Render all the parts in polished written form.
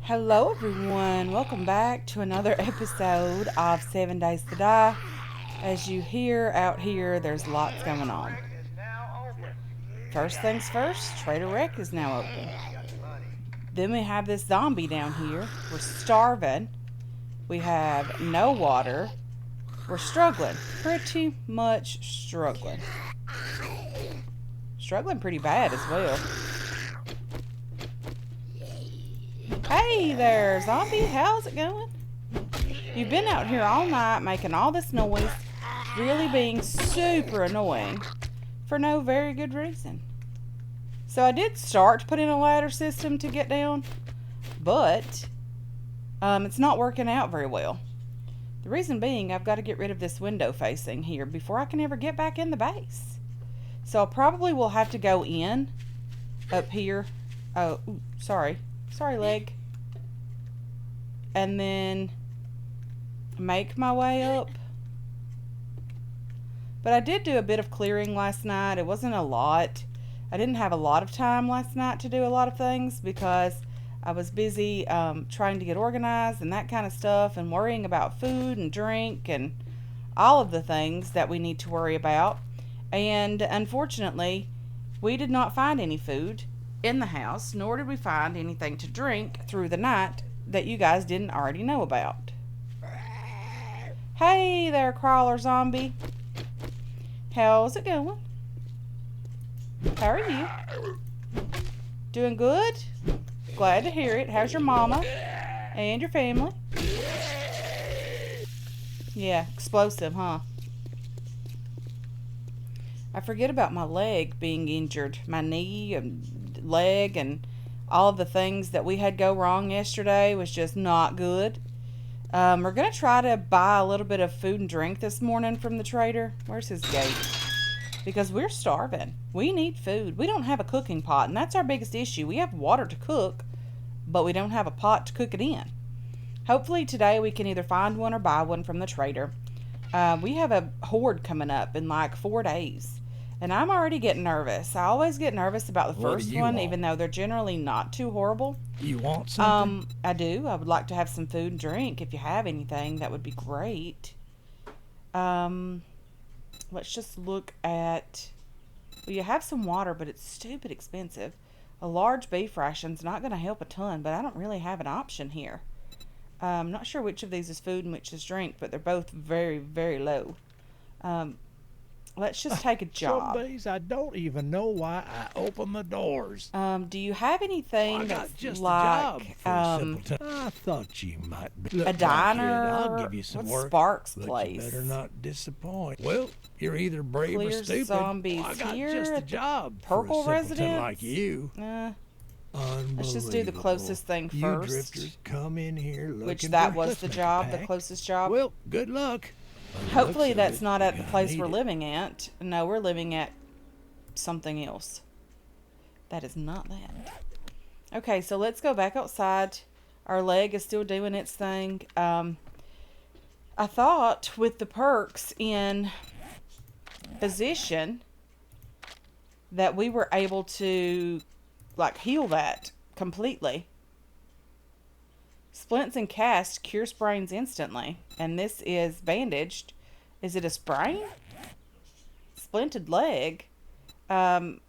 Hello, everyone. Welcome back to another episode of 7 Days to Die. As you hear out here, there's lots going on. First things first, Trader Rec is now open. Then we have this zombie down here. We're starving. We have no water. We're struggling. Pretty much struggling. Struggling pretty bad as well. Hey there, zombie. How's it going? You've been out here all night making all this noise, really being super annoying for no very good reason. So I did start to put in a ladder system to get down, but it's not working out very well. The reason being, I've got to get rid of this window facing here before I can ever get back in the base. So I probably will have to go in up here. Oh, sorry, leg. And then make my way up. But I did do a bit of clearing last night. It wasn't a lot. I didn't have a lot of time last night to do a lot of things because I was busy trying to get organized and that kind of stuff, and worrying about food and drink and all of the things that we need to worry about. And unfortunately, we did not find any food in the house, nor did we find anything to drink through the night that you guys didn't already know about. Hey there, crawler zombie. How's it going? How are you? Doing good? Glad to hear it. How's your mama and your family? Yeah, explosive, huh? I forget about my leg being injured. My knee and leg and all of the things that we had go wrong yesterday was just not good. We're going to try to buy a little bit of food and drink this morning from the trader. Where's his gate? Because we're starving. We need food. We don't have a cooking pot, and that's our biggest issue. We have water to cook, but we don't have a pot to cook it in. Hopefully today we can either find one or buy one from the trader. We have a horde coming up in like 4 days. And I'm already getting nervous. I always get nervous about the first one, even though they're generally not too horrible. You want something? I do. I would like to have some food and drink. If you have anything, that would be great. Let's just look at... Well, you have some water, but it's stupid expensive. A large beef ration's not going to help a ton, but I don't really have an option here. I'm not sure which of these is food and which is drink, but they're both very, very low. Let's just take a job. Some days I don't even know why I open the doors. Do you have anything that's just like I thought you might be. a diner? I'll give you some What's work. Sparks But Place? you better not disappoint. Well, you're either brave Clear or stupid. zombies I got here just a at the job Purple for a simpleton residence? like you. Let's just do the closest thing You first. drifters come in here looking Which that for was let's the make a job, the pact. closest job. Well, good luck. Hopefully that's You're not at the gonna place need we're it. living at. No, we're living at something else. That is not that. Okay, so let's go back outside. Our leg is still doing its thing. I thought with the perks in position that we were able to like heal that completely. Splints and cast cure sprains instantly. And this is bandaged. Is it a sprain? Splinted leg. I'm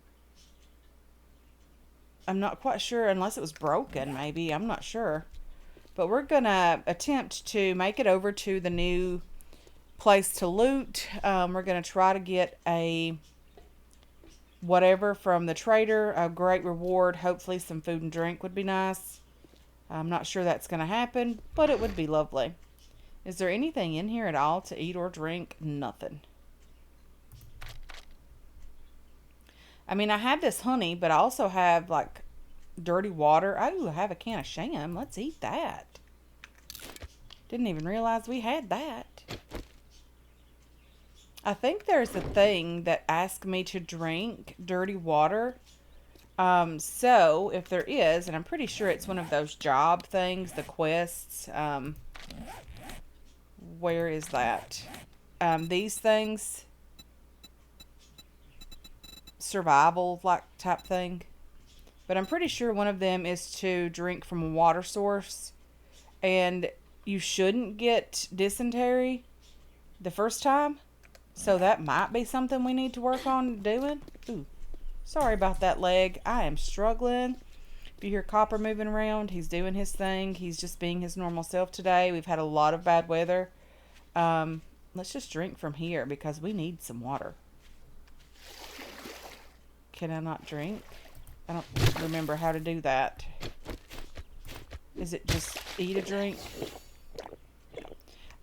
not quite sure, unless it was broken, maybe. I'm not sure. But we're going to attempt to make it over to the new place to loot. We're going to try to get a whatever from the trader, a great reward. Hopefully some food and drink would be nice. I'm not sure that's going to happen, but it would be lovely. Is there anything in here at all to eat or drink? Nothing. I mean, I have this honey, but I also have, like, dirty water. Oh, I have a can of sham. Let's eat that. Didn't even realize we had that. I think there's a thing that asks me to drink dirty water. So, if there is, and I'm pretty sure it's one of those job things, the quests, where is that? These things, survival like type thing. But I'm pretty sure one of them is to drink from a water source. And you shouldn't get dysentery the first time. So that might be something we need to work on doing. Ooh, sorry about that leg. I am struggling. If you hear Copper moving around, he's doing his thing. He's just being his normal self today. We've had a lot of bad weather. Let's just drink from here because we need some water. Can I not drink? I don't remember how to do that. Is it just eat a drink?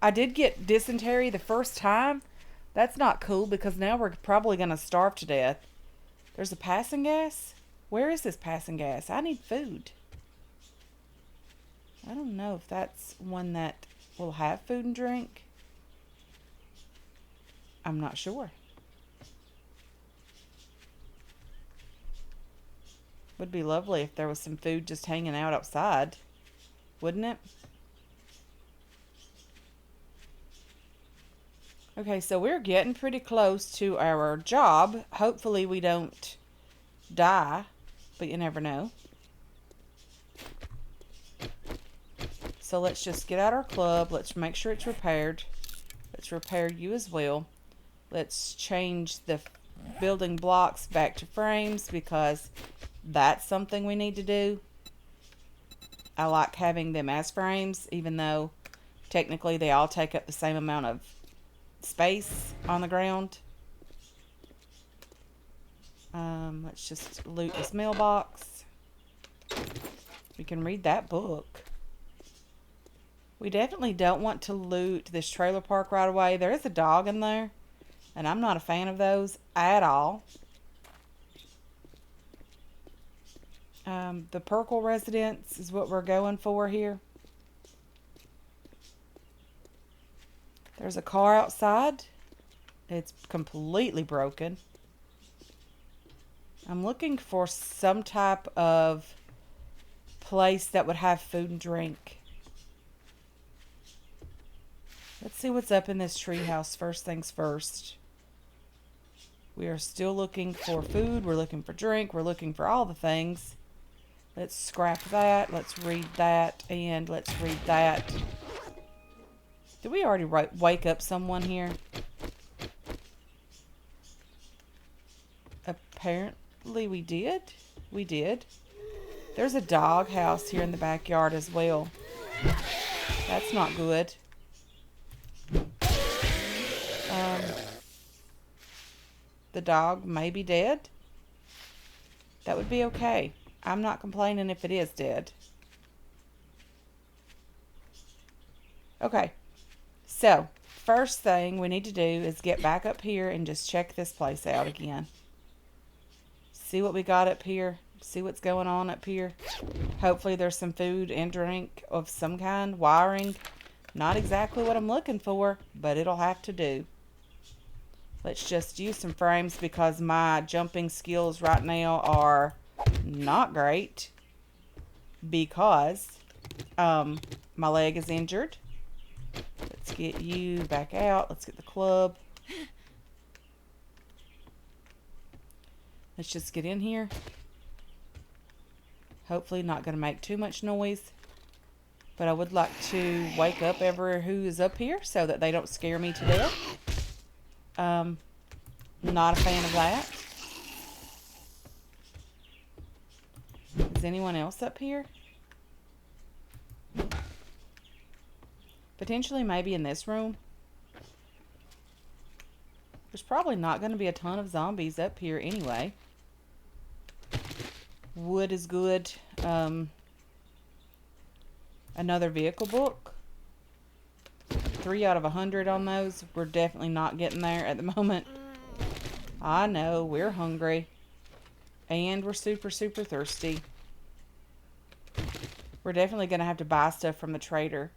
I did get dysentery the first time. That's not cool because now we're probably going to starve to death. There's a passing gas? Where is this passing gas? I need food. I don't know if that's one that will have food and drink. I'm not sure. Would be lovely if there was some food just hanging out outside, wouldn't it? Okay, so we're getting pretty close to our job. Hopefully we don't die, but you never know. So let's just get out our club. Let's make sure it's repaired. Let's repair you as well. Let's change the building blocks back to frames because that's something we need to do. I like having them as frames, even though technically they all take up the same amount of space on the ground. Let's just loot this mailbox. We can read that book. We definitely don't want to loot this trailer park right away. There is a dog in there, and I'm not a fan of those at all. The Perkle residence is what we're going for here. There's a car outside. It's completely broken. I'm looking for some type of place that would have food and drink. Let's see what's up in this treehouse first things first. We are still looking for food. We're looking for drink. We're looking for all the things. Let's scrap that. Let's read that. And let's read that. Did we already wake up someone here? Apparently we did. We did. There's a dog house here in the backyard as well. That's not good. The dog may be dead. That would be okay. I'm not complaining if it is dead. Okay. So, first thing we need to do is get back up here and just check this place out again. See what we got up here. See what's going on up here. Hopefully there's some food and drink of some kind. Wiring. Not exactly what I'm looking for, but it'll have to do. Let's just use some frames because my jumping skills right now are not great. Because my leg is injured. Let's get you back out. Let's get the club. Let's just get in here. Hopefully not going to make too much noise. But I would like to wake up everyone who is up here so that they don't scare me to death. Not a fan of that. Is anyone else up here? Potentially maybe in this room. There's probably not going to be a ton of zombies up here anyway. Wood is good. Another vehicle book. 3 out of 100 on those. We're definitely not getting there at the moment. I know, we're hungry. And we're super, super thirsty. We're definitely going to have to buy stuff from the trader.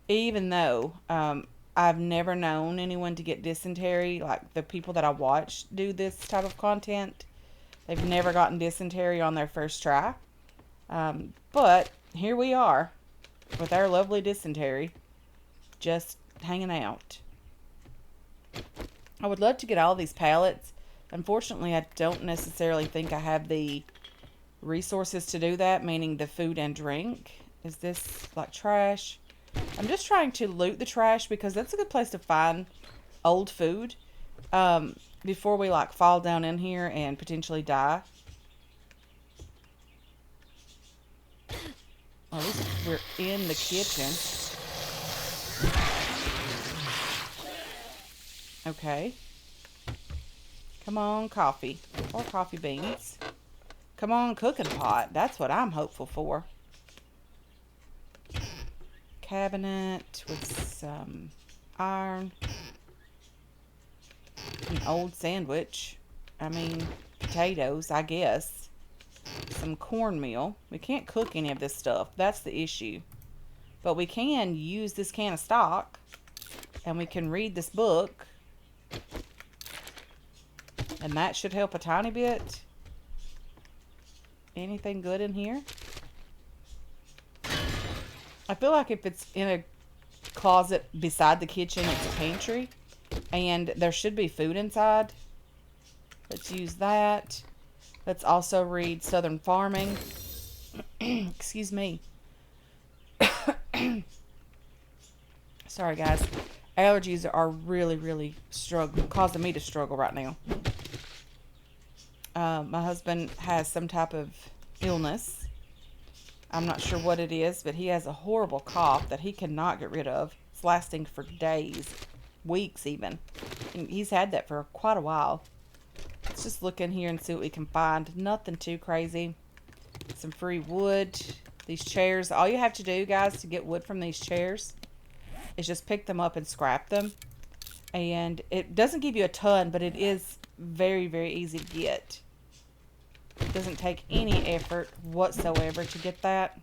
Even though I've never known anyone to get dysentery. Like the people that I watch do this type of content. They've never gotten dysentery on their first try. But here we are. With our lovely dysentery. Just hanging out. I would love to get all these pallets. Unfortunately, I don't necessarily think I have the resources to do that, meaning the food and drink. Is this like trash? I'm just trying to loot the trash because that's a good place to find old food before we like fall down in here and potentially die. Well, at least we're in the kitchen. Okay. Come on, coffee. Or coffee beans. Come on, cooking pot. That's what I'm hopeful for. Cabinet with some iron. An old sandwich. I mean, potatoes, I guess. Some cornmeal. We can't cook any of this stuff. That's the issue. But we can use this can of stock. And we can read this book. And that should help a tiny bit. Anything good in here? I feel like if it's in a closet beside the kitchen, it's a pantry. And there should be food inside. Let's use that. Let's also read Southern Farming. Excuse me. Sorry, guys. Allergies are really, really causing me to struggle right now. My husband has some type of illness. I'm not sure what it is, but he has a horrible cough that he cannot get rid of. It's lasting for days, weeks even. And he's had that for quite a while. Let's just look in here and see what we can find. Nothing too crazy. Some free wood. These chairs. All you have to do, guys, to get wood from these chairs is just pick them up and scrap them. And it doesn't give you a ton, but it is very, very easy to get. It doesn't take any effort whatsoever to get that.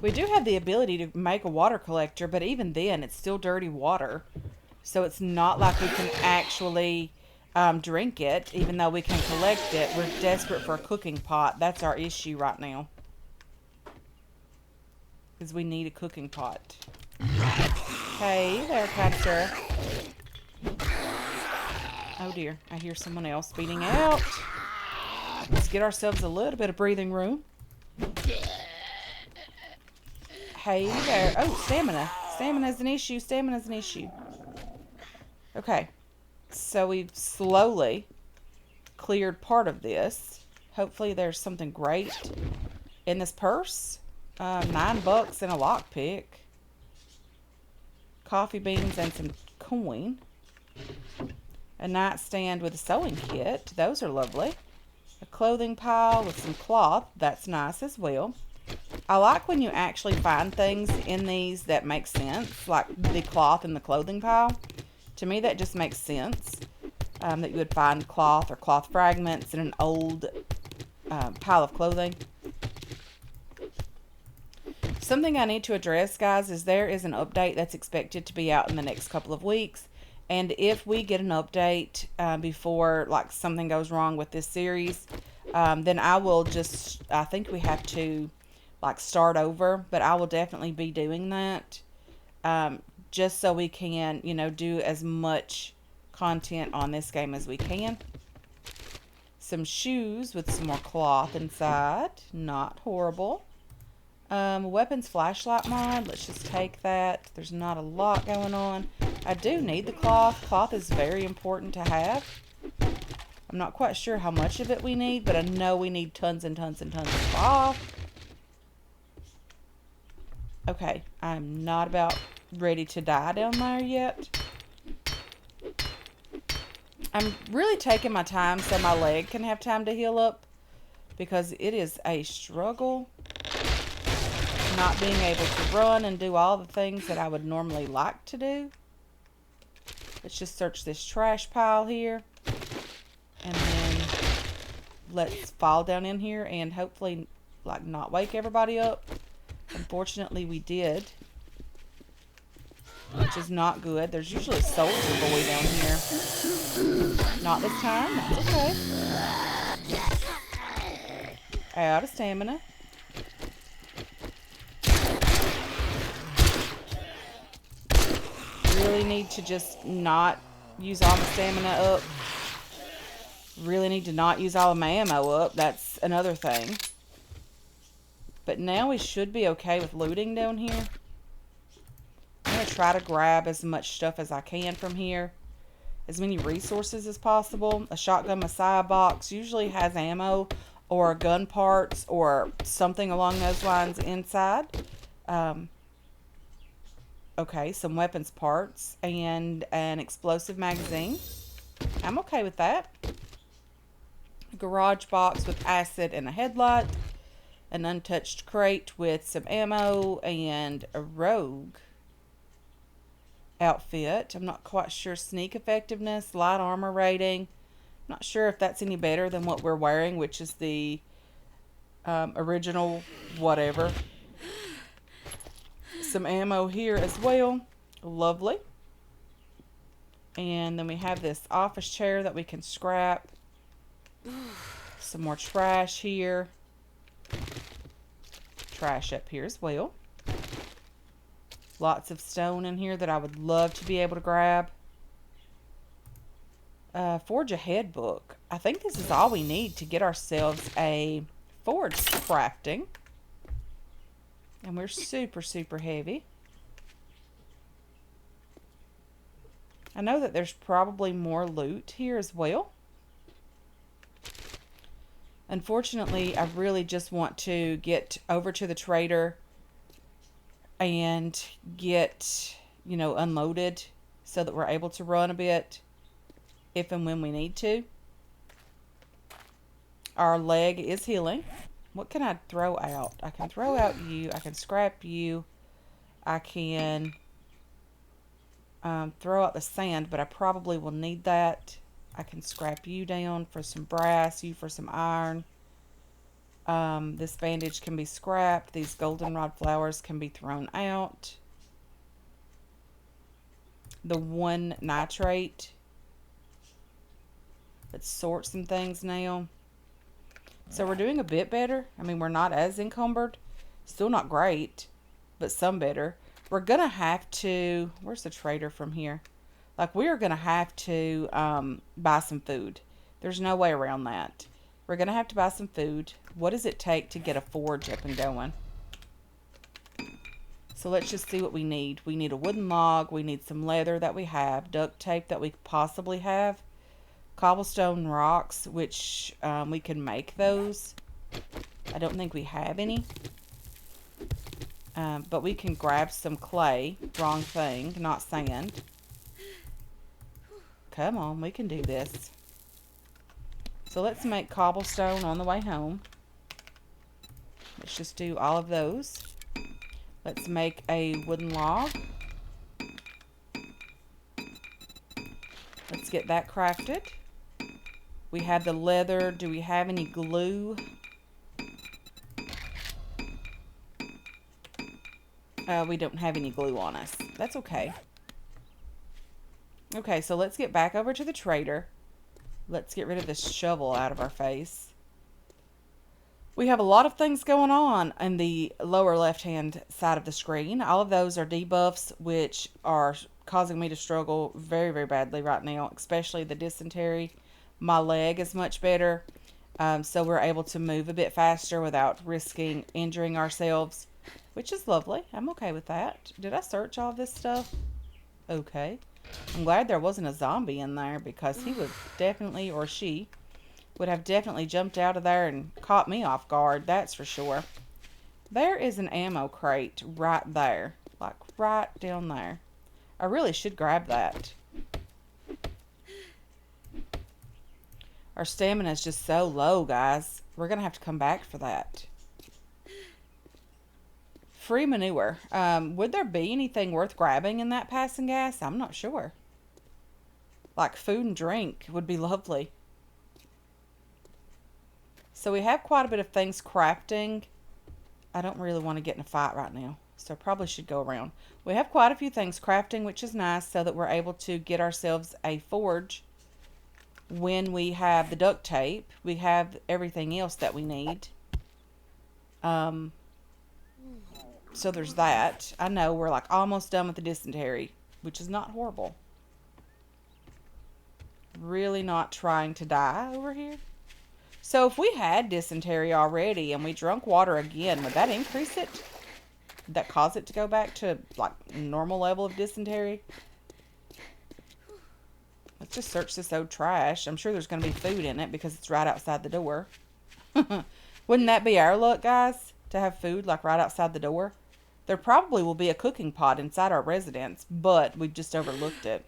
We do have the ability to make a water collector, but even then, it's still dirty water. So it's not like we can actually drink it, even though we can collect it. We're desperate for a cooking pot. That's our issue right now. Because we need a cooking pot. Hey there, Capture. Oh dear, I hear someone else speeding out. Let's get ourselves a little bit of breathing room. Hey there. Oh, stamina. Stamina's an issue. Stamina's an issue. Okay. So we've slowly cleared part of this. Hopefully there's something great in this purse. $9 and a lockpick. Coffee beans and some coin. A nightstand with a sewing kit. Those are lovely. A clothing pile with some cloth. That's nice as well. I like when you actually find things in these that make sense, like the cloth in the clothing pile. To me, that just makes sense. That you would find cloth or cloth fragments in an old pile of clothing. Something I need to address, guys, is there is an update that's expected to be out in the next couple of weeks. And if we get an update before like something goes wrong with this series, then I will just, I think we have to like start over, but I will definitely be doing that just so we can, you know, do as much content on this game as we can. Some shoes with some more cloth inside. Not horrible. Weapons flashlight mod. Let's just take that. There's not a lot going on. I do need the cloth. Cloth is very important to have. I'm not quite sure how much of it we need, but I know we need tons and tons and tons of cloth. Okay, I'm not about ready to die down there yet. I'm really taking my time so my leg can have time to heal up, because it is a struggle not being able to run and do all the things that I would normally like to do. Let's just search this trash pile here. And then let's fall down in here and hopefully like not wake everybody up. Unfortunately we did, which is not good. There's usually a soldier boy down here. Not this time. That's okay. Out of stamina. Really need to just not use all my stamina up. Really need to not use all of my ammo up. That's another thing. But now we should be okay with looting down here. I'm going to try to grab as much stuff as I can from here. As many resources as possible. A shotgun Messiah box usually has ammo or gun parts or something along those lines inside. Okay, some weapons parts and an explosive magazine. I'm okay with that. A garage box with acid and a headlight. An untouched crate with some ammo and a rogue outfit. I'm not quite sure. Sneak effectiveness, light armor rating. Not sure if that's any better than what we're wearing, which is the original whatever. Some ammo here as well. Lovely. And then we have this office chair that we can scrap. Some more trash here. Trash up here as well. Lots of stone in here that I would love to be able to grab. Forge Ahead book. I think this is all we need to get ourselves a forge crafting. And we're super, super heavy. I know that there's probably more loot here as well. Unfortunately, I really just want to get over to the trader and get, you know, unloaded so that we're able to run a bit if and when we need to. Our leg is healing. What can I throw out? I can throw out you. I can scrap you. I can throw out the sand, but I probably will need that. I can scrap you down for some brass, you for some iron. This bandage can be scrapped. These goldenrod flowers can be thrown out. The one nitrate. Let's sort some things now. So we're doing a bit better. I mean, we're not as encumbered. Still not great, but some better. We're going to have to... Where's the trader from here? Like, we are going to have to buy some food. There's no way around that. We're going to have to buy some food. What does it take to get a forge up and going? So let's just see what we need. We need a wooden log. We need some leather that we have. Duct tape that we possibly have. Cobblestone rocks, which we can make those. I don't think we have any. But we can grab some clay. Wrong thing, not sand. Come on, we can do this. So let's make cobblestone on the way home. Let's just do all of those. Let's make a wooden log. Let's get that crafted. We have the leather. Do we have any glue? We don't have any glue on us. That's okay. Okay, so let's get back over to the trader. Let's get rid of this shovel out of our face. We have a lot of things going on in the lower left-hand side of the screen. All of those are debuffs, which are causing me to struggle very, very badly right now, especially the dysentery. My leg is much better, so we're able to move a bit faster without risking injuring ourselves, which is lovely. I'm okay with that. Did I search all this stuff? Okay. I'm glad there wasn't a zombie in there, because he would definitely, or she, would have definitely jumped out of there and caught me off guard, that's for sure. There is an ammo crate right there, like right down there. I really should grab that. Our stamina is just so low, guys. We're going to have to come back for that. Free manure. Would there be anything worth grabbing in that passing gas? I'm not sure. Like food and drink would be lovely. So we have quite a bit of things crafting. I don't really want to get in a fight right now, so I probably should go around. We have quite a few things crafting, which is nice, so that we're able to get ourselves a forge. When we have the duct tape, we have everything else that we need. So there's that. I know we're like almost done with the dysentery, which is not horrible. really not trying to die over here. So if we had dysentery already and we drunk water again, would that increase it? Would that cause it to go back to like normal level of dysentery? Let's just search this old trash. I'm sure there's going to be food in it because it's right outside the door. Wouldn't that be our luck, guys? To have food like right outside the door? There probably will be a cooking pot inside our residence, but we've just overlooked it.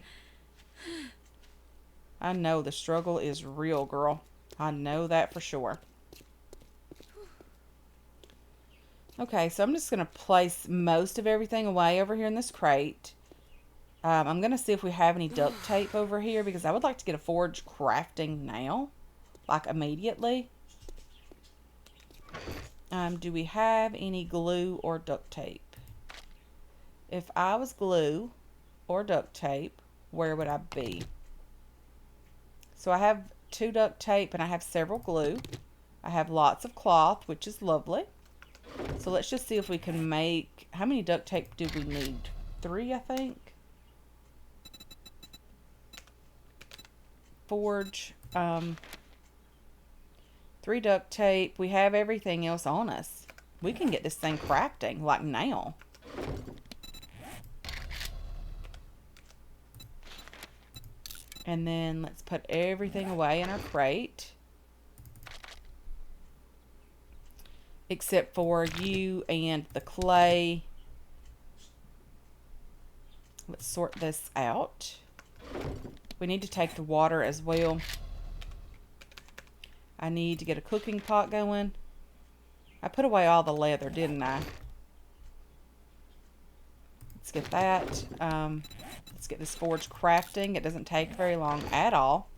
I know the struggle is real, girl. I know that for sure. Okay, so I'm just going to place most of everything away over here in this crate. I'm going to see if we have any duct tape over here because I would like to get a forge crafting now. Like immediately. Do we have any glue or duct tape? If I was glue or duct tape, where would I be? So I have 2 duct tape and I have several glue. I have lots of cloth, which is lovely. So let's just see if we can make... How many duct tape do we need? 3, I think. Forge. 3 duct tape. We have everything else on us. We can get this thing crafting, like now. And then let's put everything away in our crate. Except for you and the clay. Let's sort this out. We need to take the water as well. I need to get a cooking pot going. I put away all the leather, didn't I? Let's get that. Let's get this forge crafting. It doesn't take very long at all.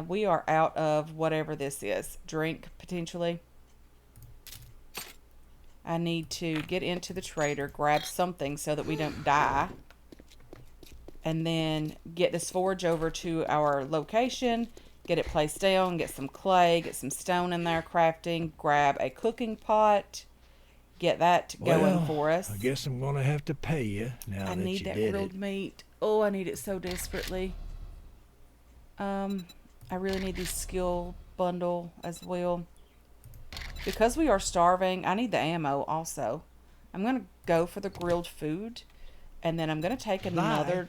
We are out of whatever this is. Drink, potentially. I need to get into the trader, grab something so that we don't die. And then get this forge over to our location. Get it placed down, get some clay, get some stone in there, crafting. Grab a cooking pot. Get that going for us. I guess I'm going to have to pay you now that you did it. I need that grilled meat. Oh, I need it so desperately. I really need this skill bundle as well. Because we are starving, I need the ammo also. I'm going to go for the grilled food. And then I'm going to take another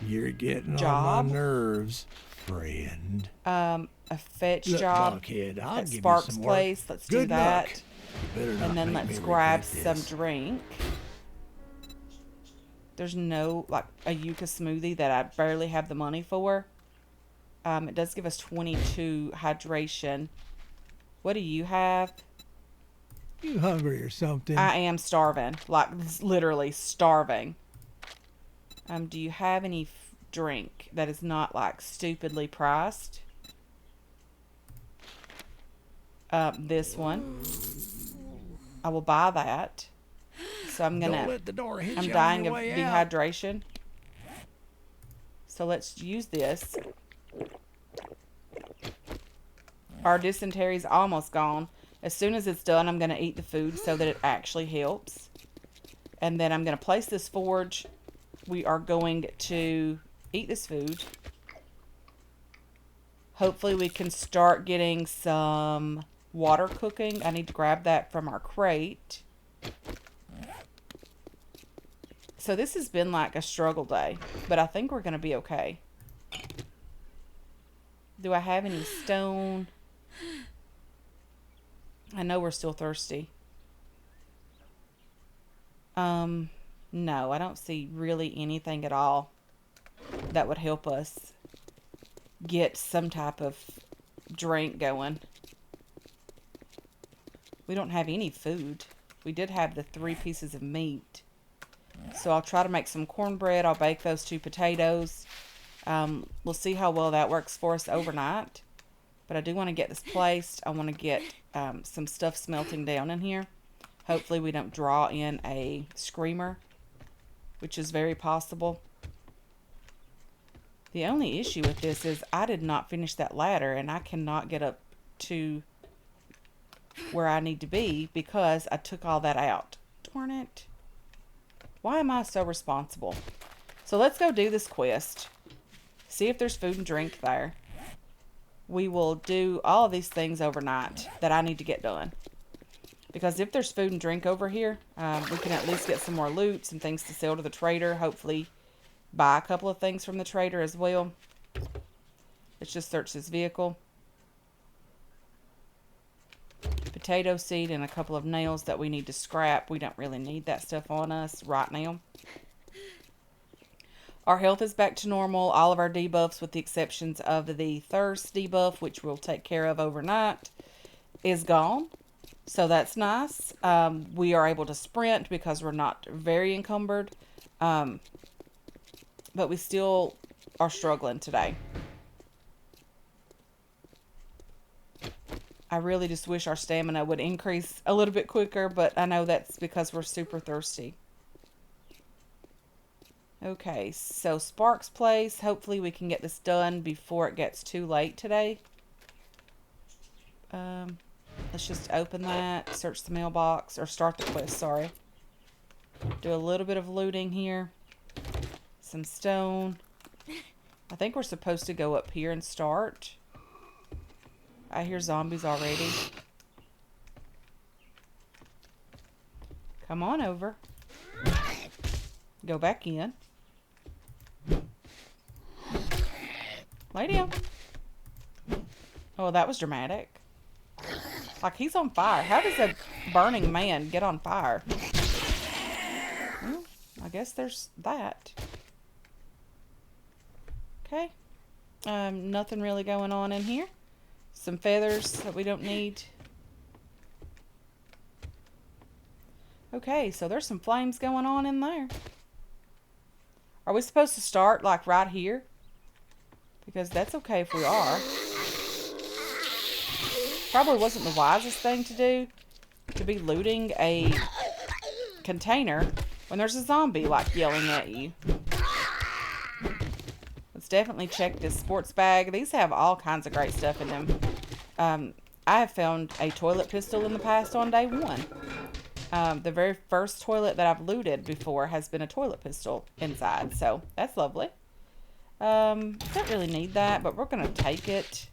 You're getting job. on my nerves, friend. A fetch Look, job Buckhead, I'll at give you Sparks' some work. place. Let's do Good that. luck. You better not And then make let's me grab regret some this. drink. There's no, like, a yucca smoothie that I barely have the money for. It does give us 22 hydration. What do you have? You hungry or something? I am starving. Like, literally starving. Do you have any drink that is not, like, stupidly priced? This one. I will buy that. So I'm gonna... Don't let the door hit I'm you dying on of your way out. dehydration. So let's use this. Our dysentery is almost gone. As soon as it's done, I'm going to eat the food so that it actually helps. And then I'm going to place this forge. We are going to eat this food. Hopefully we can start getting some water cooking. I need to grab that from our crate. So this has been like a struggle day, but I think we're going to be okay. Do I have any stone? I know we're still thirsty. No, I don't see really anything at all that would help us get some type of drink going. We don't have any food. We did have the 3 pieces of meat. So I'll try to make some cornbread. I'll bake those 2 potatoes. We'll see how well that works for us overnight. But I do want to get this placed. I want to get some stuff smelting down in here. Hopefully we don't draw in a screamer, which is very possible. The only issue with this is I did not finish that ladder, and I cannot get up to where I need to be because I took all that out. Darn it. Why am I so responsible? So let's go do this quest. See if there's food and drink there. We will do all of these things overnight that I need to get done. Because if there's food and drink over here, we can at least get some more loot, some things to sell to the trader. Hopefully buy a couple of things from the trader as well. Let's just search this vehicle. Potato seed and a couple of nails that we need to scrap. We don't really need that stuff on us right now. Our health is back to normal. All of our debuffs, with the exceptions of the thirst debuff, which we'll take care of overnight, is gone. So that's nice. We are able to sprint because we're not very encumbered. But we still are struggling today. I really just wish our stamina would increase a little bit quicker, but I know that's because we're super thirsty. Okay, so Sparks Place. Hopefully we can get this done before it gets too late today. Let's just open that, search the mailbox, or start the quest, sorry. Do a little bit of looting here. Some stone. I think we're supposed to go up here and start. I hear zombies already. Come on over. Go back in. Lay down. Oh, that was dramatic. Like, he's on fire. How does a burning man get on fire? Well, I guess there's that. Okay. Nothing really going on in here. Some feathers that we don't need. Okay, so there's some flames going on in there. Are we supposed to start, like, right here? Because that's okay if we are. Probably wasn't the wisest thing to do, to be looting a container when there's a zombie, like, yelling at you. Let's definitely check this sports bag. These have all kinds of great stuff in them. I have found a toilet pistol in the past on day one. The very first toilet that I've looted before has been a toilet pistol inside, so that's lovely. Don't really need that, but we're going to take it.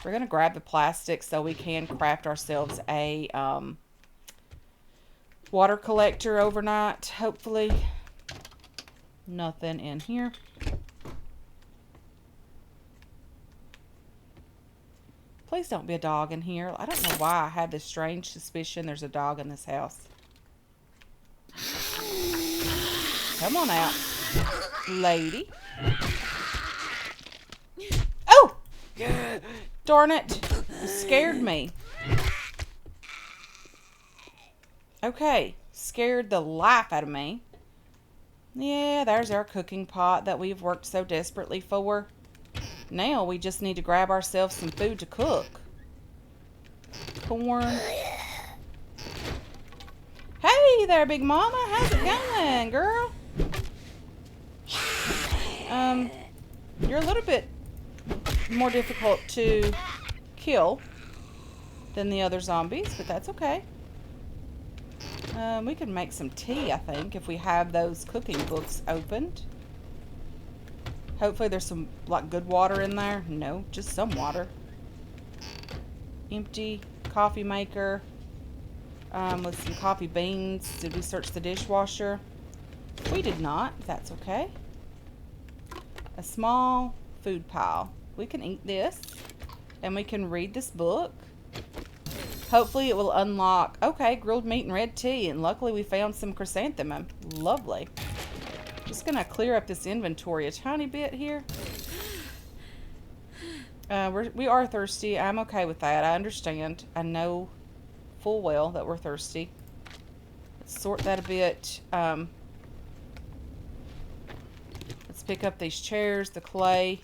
We're going to grab the plastic so we can craft ourselves a water collector overnight, hopefully. Nothing in here. Please don't be a dog in here. I don't know why I had this strange suspicion there's a dog in this house. Come on out, lady. Oh! Darn it. You scared me. Okay. Scared the life out of me. Yeah, there's our cooking pot that we've worked so desperately for. Now we just need to grab ourselves some food to cook. Corn. Hey there, Big Mama. How's it going, girl? You're a little bit more difficult to kill than the other zombies, but that's okay. We can make some tea, I think, if we have those cooking books opened. Hopefully there's some, like, good water in there. No, just some water. Empty coffee maker. With some coffee beans. Did we search the dishwasher? We did not. That's okay. A small food pile. We can eat this. And we can read this book. Hopefully it will unlock... Okay, grilled meat and red tea. And luckily we found some chrysanthemum. Lovely. Just gonna clear up this inventory a tiny bit here. We are thirsty. I'm okay with that. I understand. I know full well that we're thirsty. Let's sort that a bit. Let's pick up these chairs, the clay.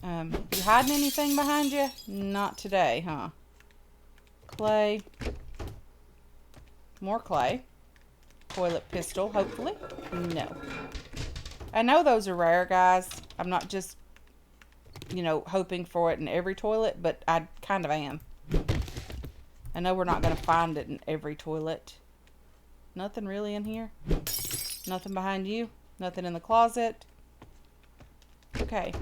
You hiding anything behind you? Not today, huh? Clay. More clay. Toilet pistol, hopefully. No. I know those are rare, guys. I'm not just, you know, hoping for it in every toilet, but I kind of am. I know we're not going to find it in every toilet. Nothing really in here. Nothing behind you. Nothing in the closet. Okay.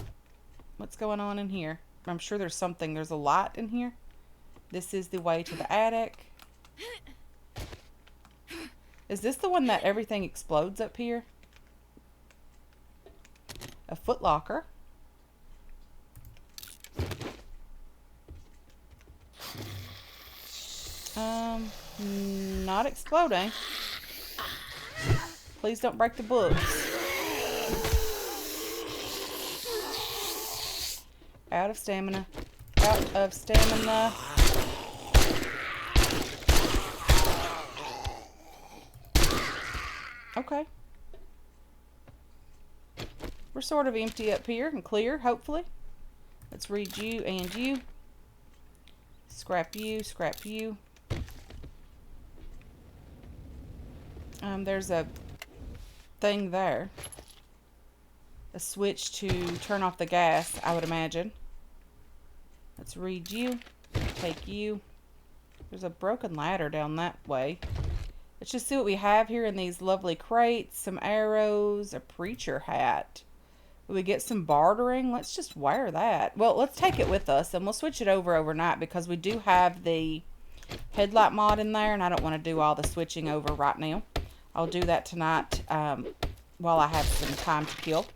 What's going on in here? I'm sure there's something. There's a light in here. This is the way to the attic. Is this the one that everything explodes up here? A footlocker. Not exploding. Please don't break the books. Out of stamina. Out of stamina. Okay. We're sort of empty up here and clear, hopefully. Let's read you and you. Scrap you, scrap you. There's a thing there. A switch to turn off the gas, I would imagine. Let's read you. Take you. There's a broken ladder down that way. Let's just see what we have here in these lovely crates. Some arrows, a preacher hat. Will we get some bartering? Let's just wear that. Well, let's take it with us and we'll switch it over overnight because we do have the headlight mod in there and I don't want to do all the switching over right now. I'll do that tonight while I have some time to kill.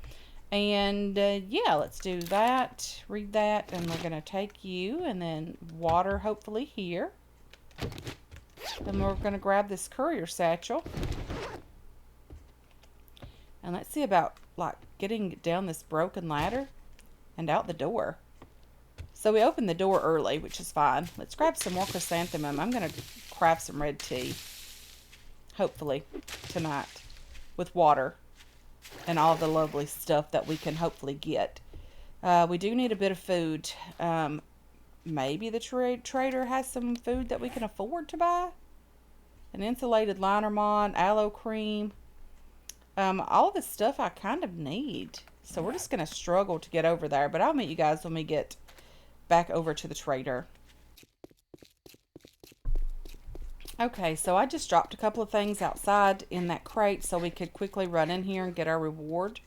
And yeah, let's do that. Read that, and we're going to take you and then water hopefully here. Then we're going to grab this courier satchel. And let's see about like getting down this broken ladder and out the door. So we opened the door early, which is fine. Let's grab some more chrysanthemum. I'm going to craft some red tea. Hopefully tonight with water and all the lovely stuff that we can hopefully get. We do need a bit of food. Maybe the trader has some food that we can afford to buy. An insulated liner mod, aloe cream. All this stuff I kind of need. So we're just going to struggle to get over there. But I'll meet you guys when we get back over to the trader. Okay, so I just dropped a couple of things outside in that crate so we could quickly run in here and get our reward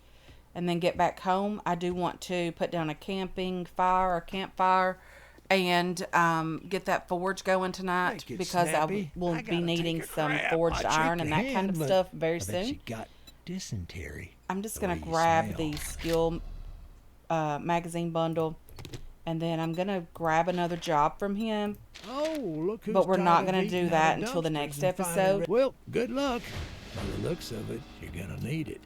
and then get back home. I do want to put down a campfire and get that forge going tonight because I will be needing some forged iron and that kind of stuff very soon. You got dysentery. I'm just going to grab the skill magazine bundle. And then I'm going to grab another job from him. Oh, look who's but we're not going to do that until the next episode. Well, good luck. By the looks of it, you're going to need it.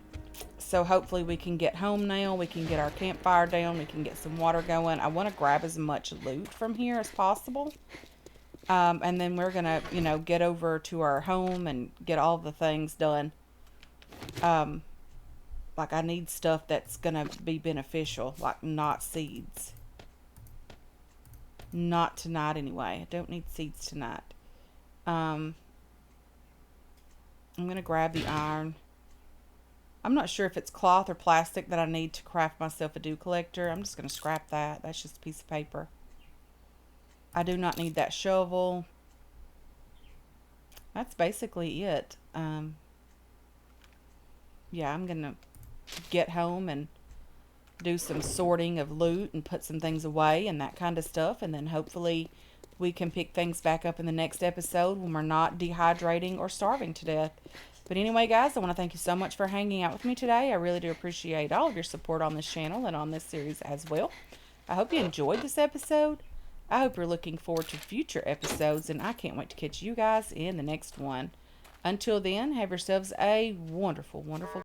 So hopefully we can get home now. We can get our campfire down. We can get some water going. I want to grab as much loot from here as possible. And then we're going to, you know, get over to our home and get all the things done. Like I need stuff that's going to be beneficial, like not seeds. Not tonight anyway. I don't need seeds tonight. I'm going to grab the iron. I'm not sure if it's cloth or plastic that I need to craft myself a dew collector. I'm just going to scrap that. That's just a piece of paper. I do not need that shovel. That's basically it. Yeah, I'm going to get home and do some sorting of loot and put some things away and that kind of stuff, and then hopefully we can pick things back up in the next episode when we're not dehydrating or starving to death. But anyway, guys, I want to thank you so much for hanging out with me today. I really do appreciate all of your support on this channel and on this series as well. I hope you enjoyed this episode. I hope you're looking forward to future episodes, and I can't wait to catch you guys in the next one. Until then, have yourselves a wonderful, wonderful